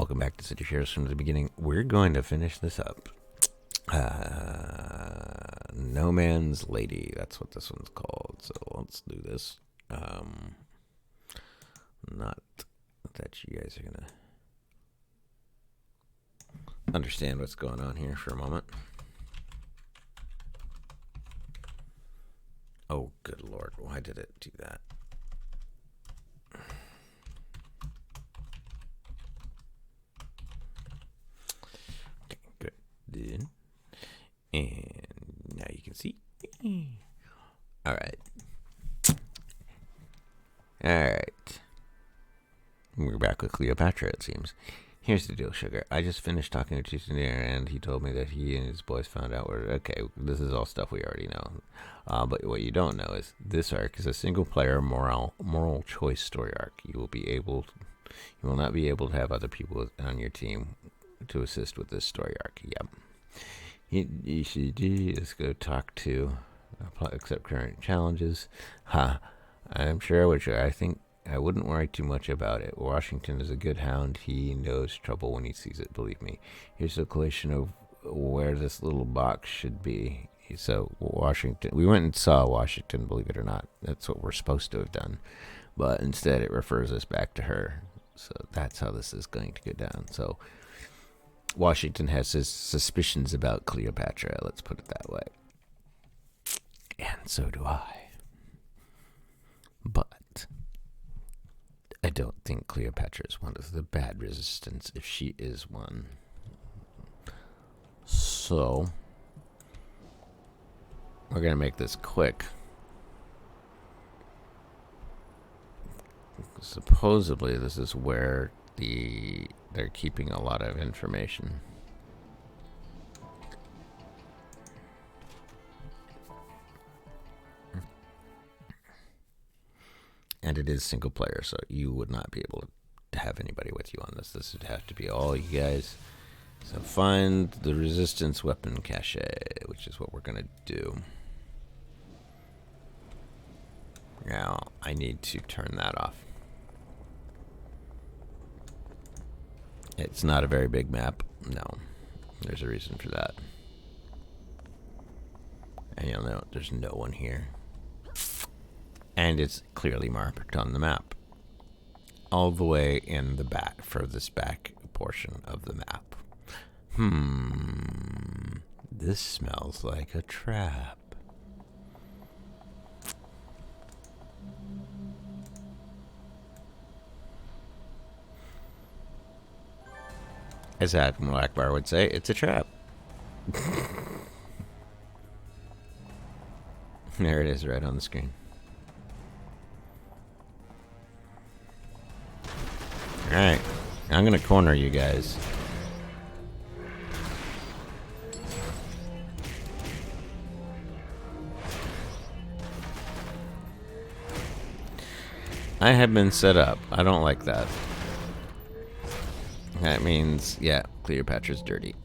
welcome back to City Shares from the beginning. We're going to finish this up. No Man's Lady, that's what this one's called. So let's do this. Not that you guys are going to understand what's going on here for a moment. Oh, good Lord. Why did it do that? Okay, good. And now you can see. All right. We're back with Cleopatra, it seems. Here's the deal, Sugar. I just finished talking to Chichester, and he told me that he and his boys found out where... Okay, this is all stuff we already know. But what you don't know is this arc is a single-player moral choice story arc. You will not be able to have other people on your team to assist with this story arc. Yep. You should just go talk to... accept current challenges. I'm sure I would. I think I wouldn't worry too much about it. Washington is a good hound. He knows trouble when he sees it, believe me. Here's a collation of where this little box should be. So Washington, we went and saw Washington, believe it or not. That's what we're supposed to have done. But instead it refers us back to her. So that's how this is going to go down. So Washington has his suspicions about Cleopatra, let's put it that way. And so do I. But I don't think Cleopatra is one of the bad resistance, if she is one. So we're going to make this quick. Supposedly this is where they're keeping a lot of information. And it is single player, so you would not be able to have anybody with you on this. This would have to be all you guys. So find the resistance weapon cache, which is what we're going to do. Now, I need to turn that off. It's not a very big map. No, there's a reason for that. And you'll know there's no one here. And it's clearly marked on the map. All the way in the back, furthest back portion of the map. This smells like a trap. As Admiral Akbar would say, it's a trap. There it is, right on the screen. Alright, I'm gonna corner you guys. I have been set up. I don't like that. That means, yeah, Cleopatra's dirty.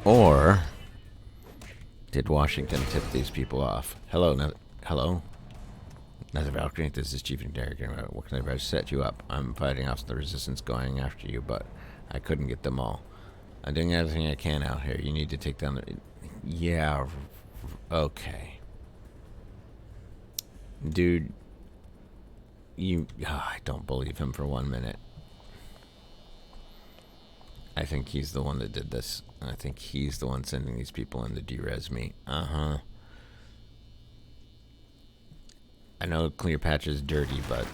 Or did Washington tip these people off? Hello. Another Valkyrie, this is Chief Derek. What can I set you up? I'm fighting off the resistance going after you, but I couldn't get them all. I'm doing everything I can out here. You need to take down the... Yeah, okay. Dude, I don't believe him for 1 minute. I think he's the one that did this. I think he's the one sending these people in to de-res me. I know Cleopatra's dirty, but...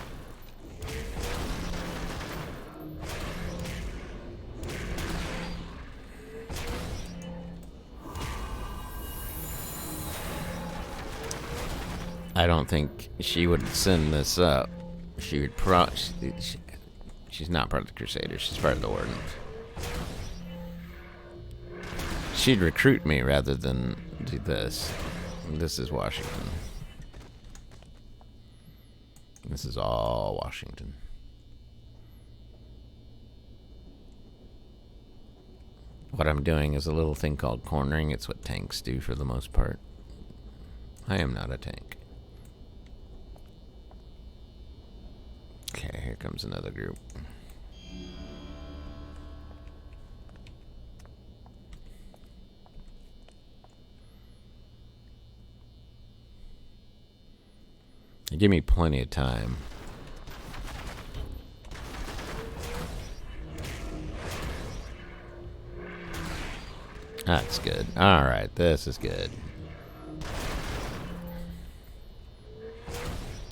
I don't think she would send this up. She would she's not part of the Crusaders. She's part of the Ordinance. She'd recruit me rather than do this. This is Washington. This is all Washington. What I'm doing is a little thing called cornering. It's what tanks do for the most part. I am not a tank. Okay, here comes another group. They give me plenty of time. That's good. Alright, this is good.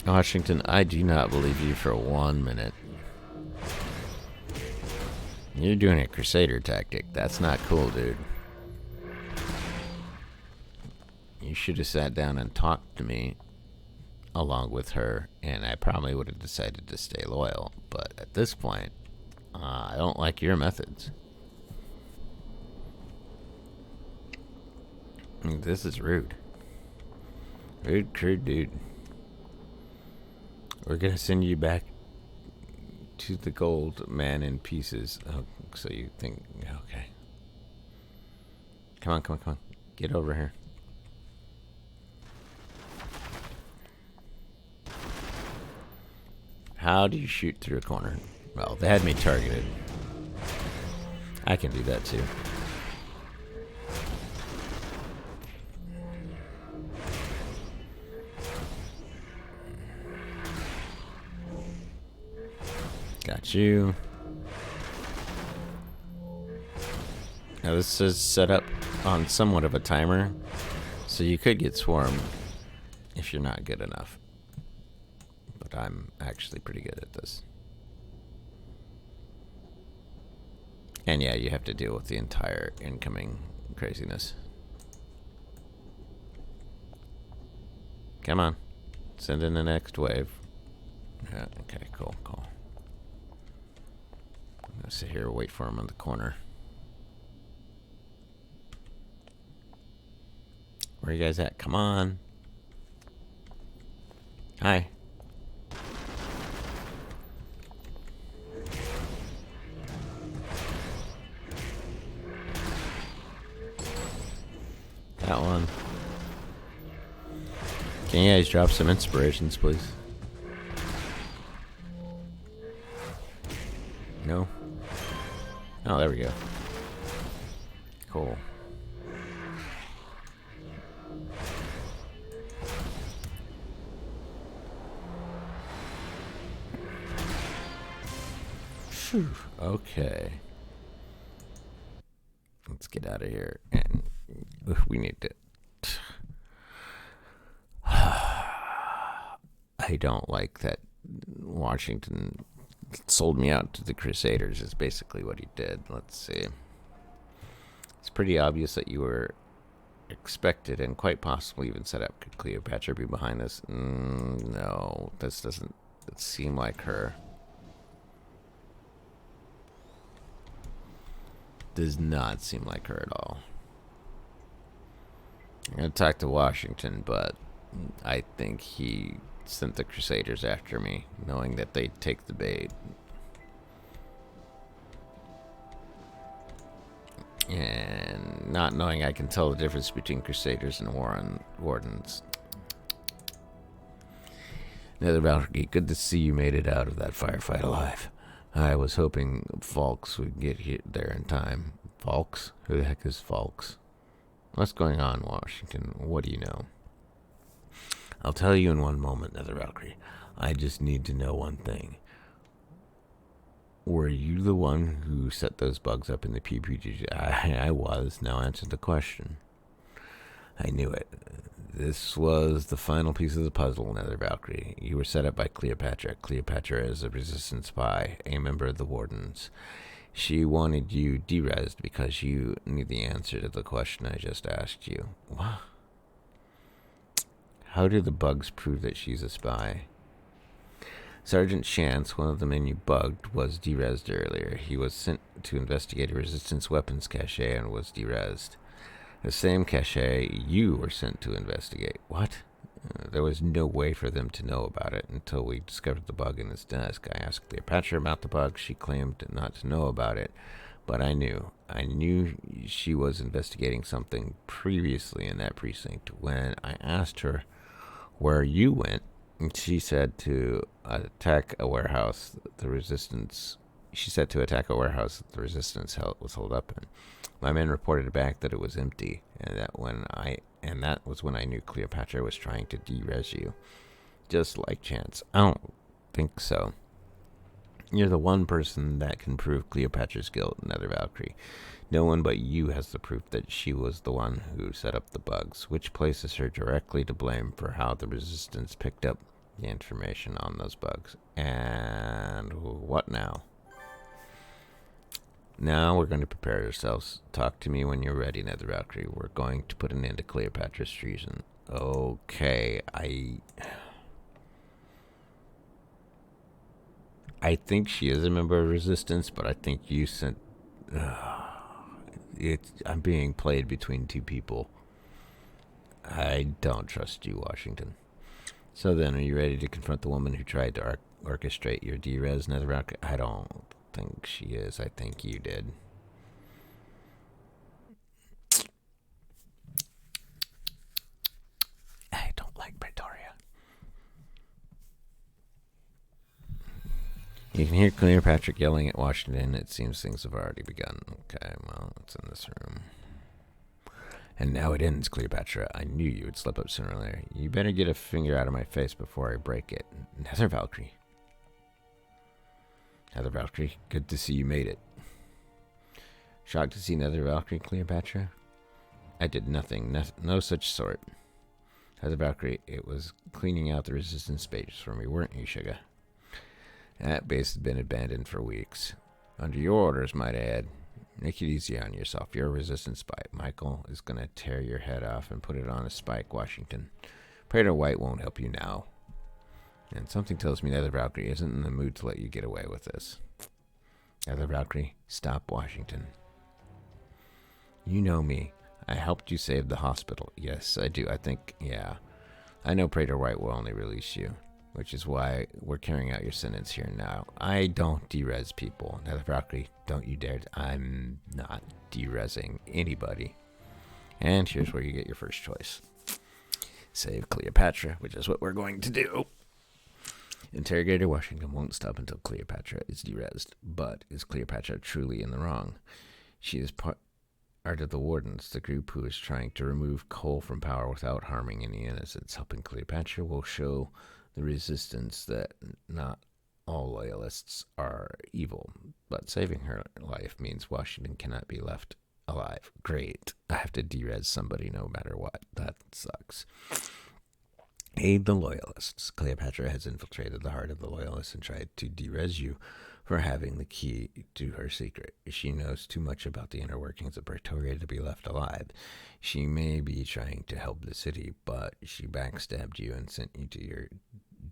Washington, I do not believe you for 1 minute. You're doing a Crusader tactic. That's not cool, dude. You should have sat down and talked to me along with her, and I probably would have decided to stay loyal. But at this point, I don't like your methods. This is rude. Rude, crude dude. We're gonna send you back to the gold man in pieces. Oh, so you think, okay. Come on. Get over here. How do you shoot through a corner? Well, they had me targeted. I can do that too. Got you. Now this is set up on somewhat of a timer, so you could get swarmed if you're not good enough. But I'm actually pretty good at this. And yeah, you have to deal with the entire incoming craziness. Come on. Send in the next wave. Yeah, okay, cool. I'm gonna sit here and wait for him on the corner. Where are you guys at? Come on. Hi. That one. Can you guys drop some inspirations, please? No? Oh, there we go. Cool. Phew. Okay. Let's get out of here. And we need to... I don't like that Washington sold me out to the Crusaders is basically what he did. Let's see. It's pretty obvious that you were expected and quite possibly even set up. Could Cleopatra be behind this? No, this doesn't seem like her. Does not seem like her at all. I'm going to talk to Washington, but I think he sent the Crusaders after me, knowing that they'd take the bait. And not knowing I can tell the difference between Crusaders and Wardens. Nether Valkyrie, good to see you made it out of that firefight alive. I was hoping Falks would get there in time. Falks? Who the heck is Falks? What's going on, Washington? What do you know? I'll tell you in one moment, Nether Valkyrie. I just need to know one thing. Were you the one who set those bugs up in the PPG? I was. Now answer the question. I knew it. This was the final piece of the puzzle, Nether Valkyrie. You were set up by Cleopatra. Cleopatra is a resistance spy, a member of the Wardens. She wanted you derezzed because you knew the answer to the question I just asked you. What? How do the bugs prove that she's a spy? Sergeant Chance, one of the men you bugged, was derezzed earlier. He was sent to investigate a resistance weapons cache and was derezzed. The same cache you were sent to investigate. What? There was no way for them to know about it until we discovered the bug in his desk. I asked Cleopatra about the bug. She claimed not to know about it, but I knew. I knew she was investigating something previously in that precinct. When I asked her where you went, She said to attack a warehouse. The resistance. She said to attack a warehouse that the resistance was held up in. My men reported back that it was empty, and that was when I knew Cleopatra was trying to de-res you. Just like chance. I don't think so. You're the one person that can prove Cleopatra's guilt, Nether Valkyrie. No one but you has the proof that she was the one who set up the bugs, which places her directly to blame for how the resistance picked up the information on those bugs. And what now? Now we're going to prepare ourselves. Talk to me when you're ready, Nether Valkyrie. We're going to put an end to Cleopatra's treason. Okay, I think she is a member of Resistance, but I think you sent... I'm being played between two people. I don't trust you, Washington. So then, are you ready to confront the woman who tried to orchestrate your D-Res, Nether Valkyrie? I don't think she is. I think you did. I don't like Pretoria. You can hear Cleopatra yelling at Washington. It seems things have already begun. Okay, well, it's in this room. And now it ends, Cleopatra. I knew you would slip up sooner or later. You better get a finger out of my face before I break it. Nether Valkyrie. Nether Valkyrie, good to see you made it. Shocked to see Nether Valkyrie, Cleopatra? I did nothing, no such sort. Nether Valkyrie, it was cleaning out the resistance space for me, weren't you, Sugar? That base has been abandoned for weeks. Under your orders, might I add. Make it easy on yourself. You're a resistance spy. Michael is going to tear your head off and put it on a spike, Washington. Praetor White won't help you now. And something tells me Nether Valkyrie isn't in the mood to let you get away with this. Nether Valkyrie, stop Washington. You know me. I helped you save the hospital. Yes, I do. I think, yeah. I know Praetor White will only release you, which is why we're carrying out your sentence here now. I don't de-res people. Nether Valkyrie, don't you dare. I'm not de-resing anybody. And here's where you get your first choice. Save Cleopatra, which is what we're going to do. Interrogator Washington won't stop until Cleopatra is de-resed. But is Cleopatra truly in the wrong? She is part of the Wardens, the group who is trying to remove Cole from power without harming any innocents. Helping Cleopatra will show the resistance that not all loyalists are evil, but saving her life means Washington cannot be left alive. Great. I have to de-res somebody no matter what. That sucks. Aid the loyalists. Cleopatra has infiltrated the heart of the loyalists and tried to de-res you for having the key to her secret. She knows too much about the inner workings of Pretoria to be left alive. She may be trying to help the city, but she backstabbed you and sent you to your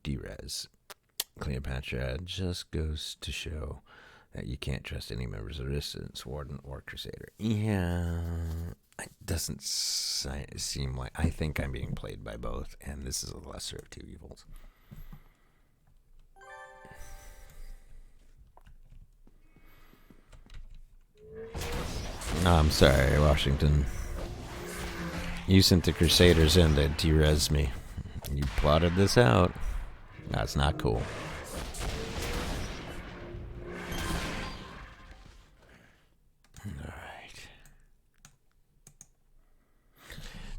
de-res. Cleopatra just goes to show that you can't trust any members of Resistance, Warden, or Crusader. Yeah, it doesn't seem like... I think I'm being played by both, and this is the lesser of two evils. I'm sorry, Washington. You sent the Crusaders in to de-res me. You plotted this out. That's not cool. Alright.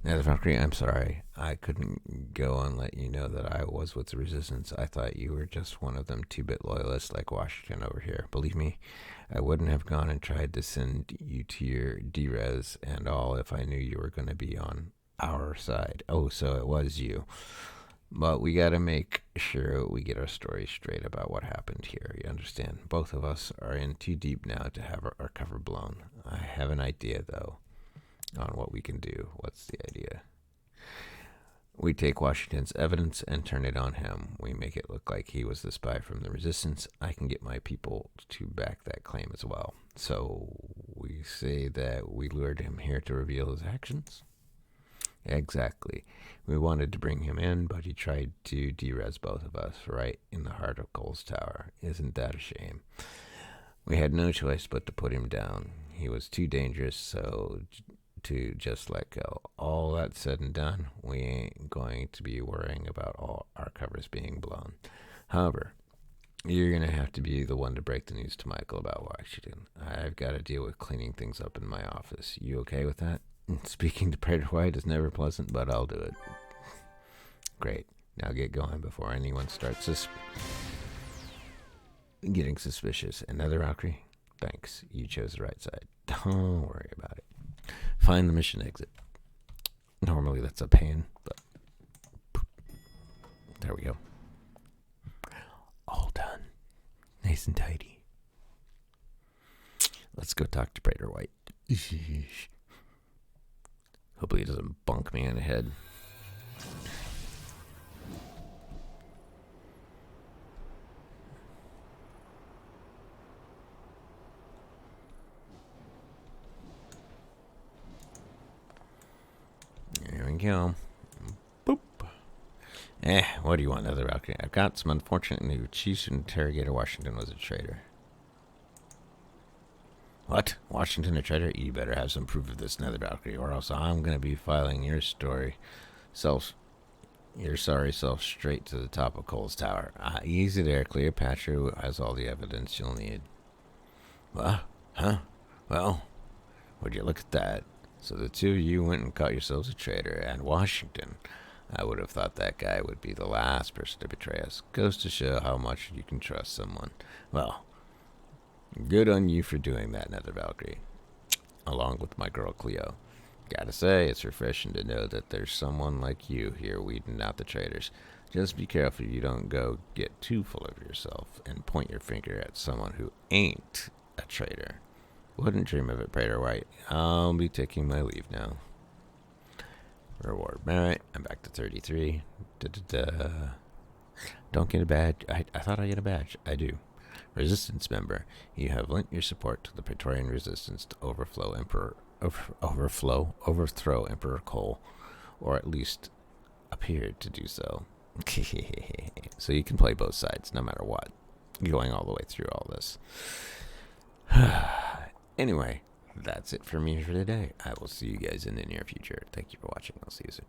Nether Valkyrie, I'm sorry. I couldn't go and let you know that I was with the Resistance. I thought you were just one of them 2-bit loyalists like Washington over here. Believe me, I wouldn't have gone and tried to send you to your D-Res and all if I knew you were going to be on our side. Oh, so it was you. But we got to make sure we get our story straight about what happened here. You understand? Both of us are in too deep now to have our cover blown. I have an idea, though, on what we can do. What's the idea? We take Washington's evidence and turn it on him. We make it look like he was the spy from the Resistance. I can get my people to back that claim as well. So we say that we lured him here to reveal his actions? Exactly. We wanted to bring him in, but he tried to de-res both of us right in the heart of Cole's Tower. Isn't that a shame? We had no choice but to put him down. He was too dangerous, so to just let go. All that said and done, we ain't going to be worrying about all our covers being blown. However, you're going to have to be the one to break the news to Michael about Washington. I've got to deal with cleaning things up in my office. You okay with that? Speaking to Prater White is never pleasant, but I'll do it. Great. Now get going before anyone starts getting suspicious. Another Valkyrie? Thanks. You chose the right side. Don't worry about it. Find the mission exit. Normally that's a pain, but there we go. All done. Nice and tidy. Let's go talk to Prater White. Hopefully he doesn't bunk me in the head. There we go. Boop. What do you want, Nether Valkyrie? I've got some unfortunate news. Chief Interrogator Washington was a traitor. What? Washington a traitor? You better have some proof of this, Nether Valkyrie, or else I'm going to be filing your sorry self straight to the top of Cole's Tower. Easy there. Cleopatra has all the evidence you'll need. What? Huh? Well, would you look at that? So the two of you went and caught yourselves a traitor, and Washington. I would have thought that guy would be the last person to betray us. Goes to show how much you can trust someone. Well, good on you for doing that, Nether Valkyrie. Along with my girl Cleo. Gotta say, it's refreshing to know that there's someone like you here weeding out the traitors. Just be careful you don't go get too full of yourself and point your finger at someone who ain't a traitor. Wouldn't dream of it, Prater White. I'll be taking my leave now. Reward. Alright, I'm back to 33. Don't get a badge. I thought I get a badge. I do. Resistance member. You have lent your support to the Praetorian resistance to overthrow Emperor Cole, or at least appeared to do so. So you can play both sides, no matter what. Going all the way through all this. Anyway, that's it for me for today. I will see you guys in the near future. Thank you for watching. I'll see you soon.